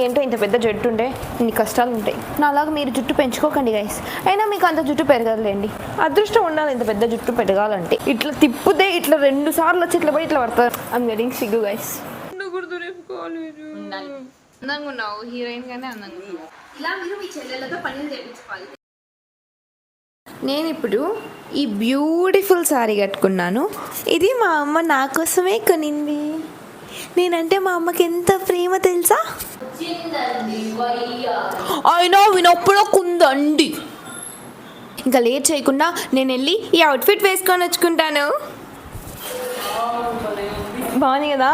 ఏంటో ఇంత పెద్ద జుట్టు ఉంటే ఇన్ని కష్టాలు ఉంటాయి. నాలాగా మీరు జుట్టు పెంచుకోకండి గైస్. అయినా మీకు అంత జుట్టు పెరగదులేండి. అదృష్టం ఉండాలి ఇంత పెద్ద జుట్టు పెరగాలంటే. ఇట్లా తిప్పుతే ఇట్లా 2 సార్లు వచ్చి ఇట్లా పోయి ఇట్లా పడతారు. ఐమ్ గెటింగ్ సిగ్గు గైస్. అందంగా ఉన్నావు, హీరోయిన్ గానే అందంగా ఉన్నావు. ఇలా మీరు మీ చెల్లెలతో పనులు చేయించుకోవాలి. నేను ఇప్పుడు ఈ బ్యూటిఫుల్ శారీ కట్టుకున్నాను. ఇది మా అమ్మ నా కోసమే కొనింది. నేనంటే మా అమ్మకి ఎంత ప్రేమ తెలుసా? అయినా వినప్పుడు కుందండి. ఇంకా లేట్ చేయకుండా నేను వెళ్ళి ఈ అవుట్ఫిట్ వేసుకొని వచ్చుకుంటాను. బాగుంది కదా?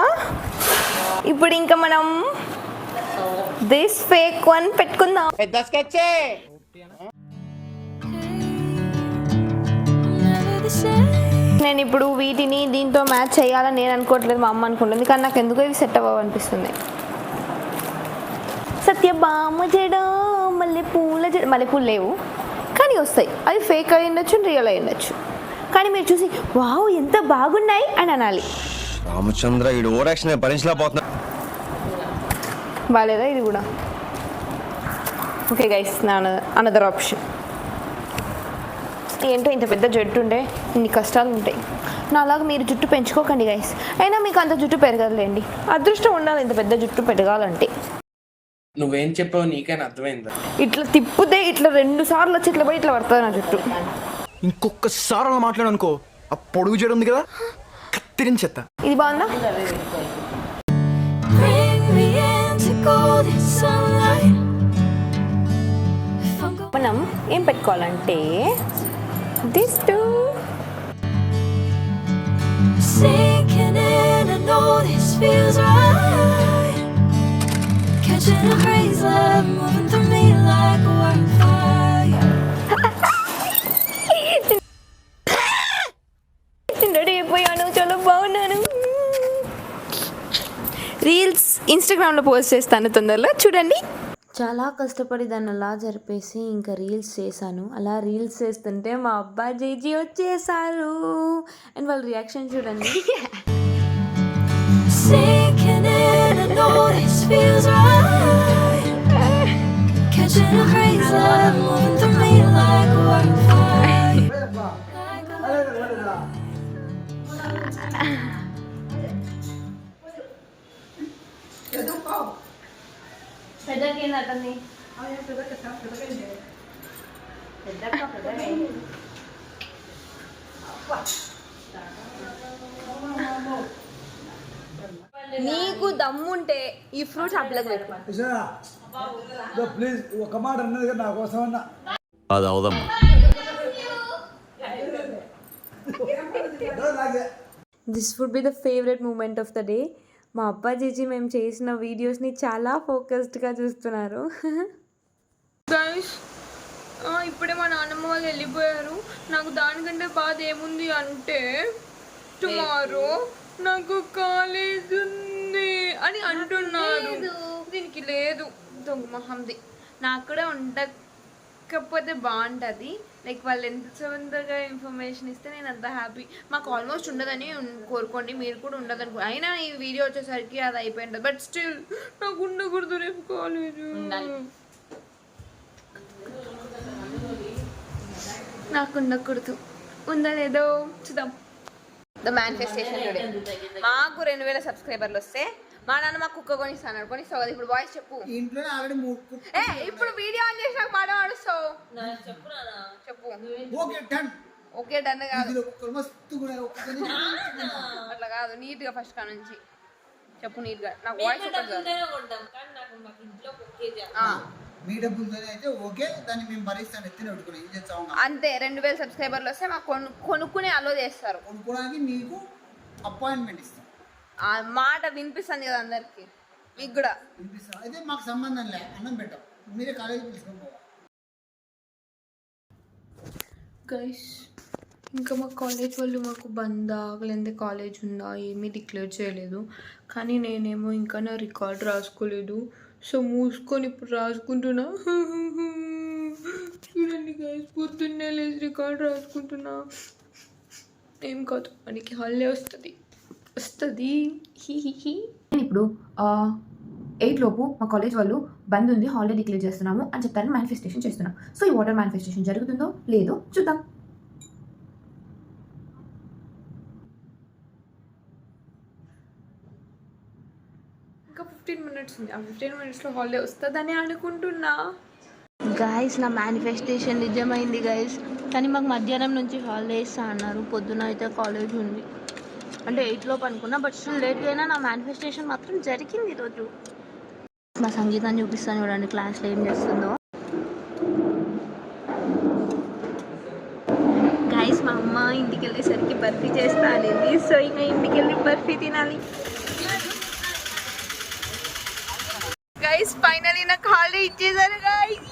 ఇప్పుడు ఇంకా మనం దిస్ ఫేక్ వన్ పెట్టుకుందాం. నేను ఇప్పుడు వీటిని దీంతో మ్యాచ్ చేయాలని నేను అనుకోవట్లేదు, మా అమ్మ అనుకుంటుంది. కానీ నాకు ఎందుకో ఇవి సెట్ అవ్వవు అనిపిస్తుంది. సత్యభామ జడ మల్లెపూలు లేవు కానీ వస్తాయి. అవి ఫేక్ అయి ఉండొచ్చు, రియల్ అయి ఉండొచ్చు. కానీ మీరు చూసి వావ్ ఎంత బాగున్నాయి అని అనాలి. రామచంద్ర ఈడు ఓవరాక్షన్ భరించలేకపోతున్నా. బాలేదా ఇది కూడా? ఓకే గైస్, నా అనదర్ ఆప్షన్. ఏంటో ఇంత పెద్ద జుట్టు ఉంటే ఇన్ని కష్టాలు ఉంటాయి. నాలాగా మీరు జుట్టు పెంచుకోకండి గైస్. అయినా మీకు అంత జుట్టు పెరగదులేండి. అదృష్టం ఉండాలి ఇంత పెద్ద జుట్టు పెరగాలంటే. నువ్వేం చెప్పావు నీకైనా అర్థమైందా? ఇట్లా తిప్పుతే ఇట్లా 2 సార్లు వచ్చి ఇట్లా పోయి ఇట్లా పడుతుంది నా జుట్టు. ఇంకొకసారి అలా మాట్లాడు అనుకో, ఆ పొడుగు జడ ఉంది కదా కత్తిరించేత్తా. ఇది బాగుందా? మనం ఏం పెట్టుకోవాలంటే this two. Sinking in, I know this feels right. Catching a breeze, love moving through me like a wildfire. Ready అయిపోయాను, చాలా బాగున్నాను. రీల్స్ ఇన్స్టాగ్రామ్లో పోస్ట్ చేస్తాను తొందరలో, చూడండి. చాలా కష్టపడి దాన్ని అలా జరిపేసి ఇంకా రీల్స్ చేశాను. అలా రీల్స్ చేస్తుంటే మా అబ్బా జేజీ వచ్చేసారు. అండ్ వాళ్ళ రియాక్షన్ చూడండి. పెద్దకి ఏంటండి? నీకు దమ్ముంటే ఈ ఫ్రూట్స్ అప్లై ప్లీజ్ ఒక మాట అన్నది కదా నా కోసం అన్న. అది అవుదమ్మా. This would be the favourite moment of the day. మా అబ్బా జీజీ మేము చేసిన వీడియోస్ని చాలా ఫోకస్డ్గా చూస్తున్నారు. గైస్, ఇప్పుడే మా నాన్నమ్మ వాళ్ళు వెళ్ళిపోయారు. నాకు దానికంటే బాధ ఏముంది అంటే టుమారో నాకు కాలేజ్ ఉంది అని అంటున్నారు. దీనికి లేదు దొంగమహంది. నాకు కూడా ఉండకపోతే బాగుంటుంది. లైక్ వాళ్ళు ఎంత సొంతగా ఇన్ఫర్మేషన్ ఇస్తే నేను అంత హ్యాపీ. మాకు ఆల్మోస్ట్ ఉండదని కోరుకోండి, మీరు కూడా ఉండదని. అయినా ఈ వీడియో వచ్చేసరికి అది అయిపోయింది. బట్ స్టిల్ నాకు ఉండకూడదు రేపు కాలేజ్. నాకు ఉండకూడదు. ఉందా లేదో చూద్దాం. The manifestation today. మాకు 2000 సబ్స్క్రైబర్లు వస్తే మా నాన్న మాకు కుక్క కొనిస్తాను. కొనిస్తావు కదా? ఇప్పుడు వాయిస్ చెప్పు. ఇప్పుడు వీడియో ఆన్ చేసి నాకు మాట ఆడుస్తావు. చెప్పు. ఓకే డన్ కాదు, అట్లా కాదు. నీట్ గా ఫస్ట్ కా నుంచి చెప్పు. నీట్ గా నాకు వాయిస్ అంతే. 2000 సబ్స్క్రైబర్లు వస్తే మాకు కొనుక్కునే అలో చేస్తారు. కొనుక్కోవడానికి మీకు అపాయింట్మెంట్ ఇస్తాం. ఆ మాట వినిపిస్తుంది కదా అందరికి, మీకు కూడా వినిపిస్తుంది. అయితే మాకు సంబంధం లేదు, అన్నం పెట్టాం, మీరే కాలేజీ తీసుకొని పోవాలి. గైస్, ఇంకా మా కాలేజ్ వాళ్ళు మాకు బందా లేదంటే కాలేజ్ ఉందా ఏమీ డిక్లేర్ చేయలేదు. కానీ నేనేమో ఇంకా నా రికార్డ్ రాసుకోలేదు. సో మూసుకొని ఇప్పుడు రాసుకుంటున్నా. చూడండి గైస్, పొద్దున్నే లేచి రికార్డ్ రాసుకుంటున్నా. ఏం కాదు, మనకి హాలిడే వస్తుంది. ఇప్పుడు 8 లోపు మా కాలేజ్ వాళ్ళు బంద్ ఉంది, హాలిడే డిక్లేర్ చేస్తున్నాము అని చెప్తారని మేనిఫెస్టేషన్ చేస్తున్నాం. సో ఈ వాటర్ మేనిఫెస్టేషన్ జరుగుతుందో లేదో చూద్దాం. ఇంకా 15 minutes ఉంది. ఆ 15 minutesలో హాలిడే వస్తుందని అనుకుంటున్నా. గైస్ నా మేనిఫెస్టేషన్ నిజమైంది గైస్. కానీ మాకు మధ్యాహ్నం నుంచి హాలిడే ఇస్తా అన్నారు. పొద్దున అయితే కాలేజ్ ఉంది. అంటే 8 లోపు అనుకున్నా, బట్ స్టిల్ లేట్గా అయినా నా మేనిఫెస్టేషన్ మాత్రం జరిగింది ఈరోజు. మా సంగీతాన్ని చూపిస్తాను చూడండి క్లాస్లో ఏం చేస్తుందో. గైస్ మా అమ్మ ఇంటికి వెళ్ళేసరికి బర్ఫీ చేస్తా అనేది. సో ఇంకా ఇంటికి వెళ్ళి బర్ఫీ తినాలి. గైస్ ఫైనలీ నాకు హాలిడే ఇచ్చేసారు guys.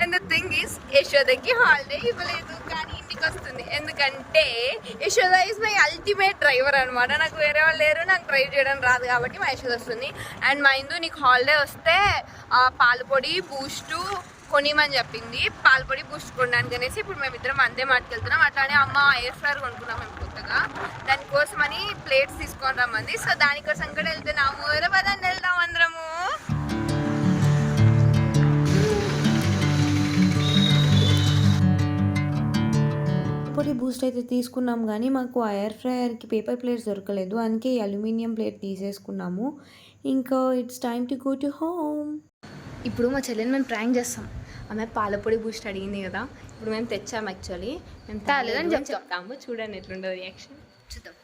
And the thing is యశోదకి హాలిడే ఇవ్వలేదు, కానీ ఇంటికి వస్తుంది. ఎందుకంటే Yashoda is my ultimate driver అనమాట. నాకు వేరే వాళ్ళు లేరు, నాకు డ్రైవ్ చేయడం రాదు, కాబట్టి మా యశోద వస్తుంది. అండ్ మా ఇందు నీకు హాలిడే వస్తే పాలు పొడి బూస్టు కొనిమని చెప్పింది. పాలు పొడి బూస్ట్ కొనడానికి అనేసి ఇప్పుడు మేమిద్దరం అంతే మాట్లాడుతున్నాం. అట్లానే అమ్మ ఎయిర్ ఫ్రైర్ కొనుక్కున్నాం మేము కొత్తగా, దానికోసమని ప్లేట్స్ తీసుకొని రమ్మంది. సో దానికోసం కూడా వెళ్తున్నాము. పదండి వెళ్దాం అందరము. పొడి బూస్ట్ అయితే తీసుకున్నాం, కానీ మాకు ఆ ఎయిర్ ఫ్రైయర్కి పేపర్ ప్లేట్స్ దొరకలేదు, అందుకే ఈ అల్యూమినియం ప్లేట్ తీసేసుకున్నాము. ఇంకా it's time to go to home. ఇప్పుడు మా చెల్లెని మేము ప్రాంక్ చేస్తాం. ఆమె పాలపొడి బూస్ట్ అడిగింది కదా, ఇప్పుడు మేము తెచ్చాము. యాక్చువల్లీ మేము తాలేదని చెప్తాము. చూడండి ఎట్లుంటుంది రియాక్షన్, చూద్దాం.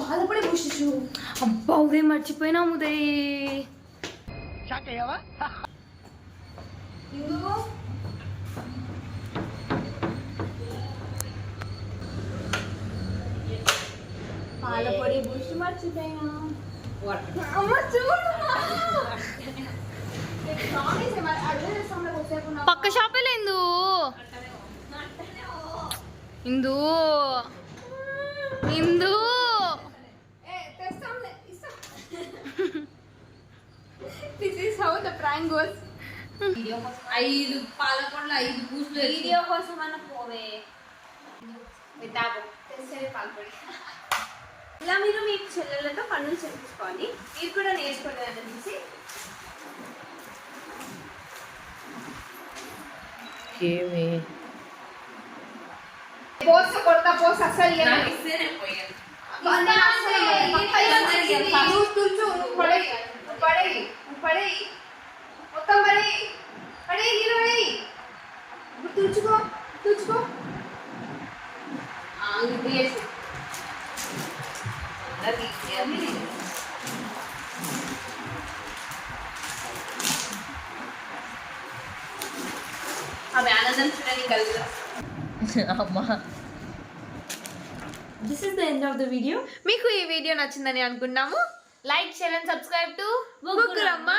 పాలపొడి బూస్ట్ అబ్బా ఉదయం మర్చిపోయినాము ఉదయ్. పాలపొడి బూస్ట్ మర్చిపోయినా. పక్క షాపే లేదు Indu Indu. This is how the prank goes. 5 Palakonda 5 బూస్ట్లు వీడియో కోసం అన్న పోవే. ఇలా మీరు మీ చెల్లెలతో పనులు చేయించుకోవాలి, మీరు కూడా నేర్చుకోండి అనేసి. పోస్ట్ కొడతా పోస్ట్ అసలు మొత్తం పడే హీరో తుడుచుకో తుడుచుకో. ఆమె ఆనందం చూడని కలుగుతా. This is the end of the video. మీకు ఈ వీడియో నచ్చిందని అనుకున్నాము. Like share and subscribe to ముగ్గురమ్మ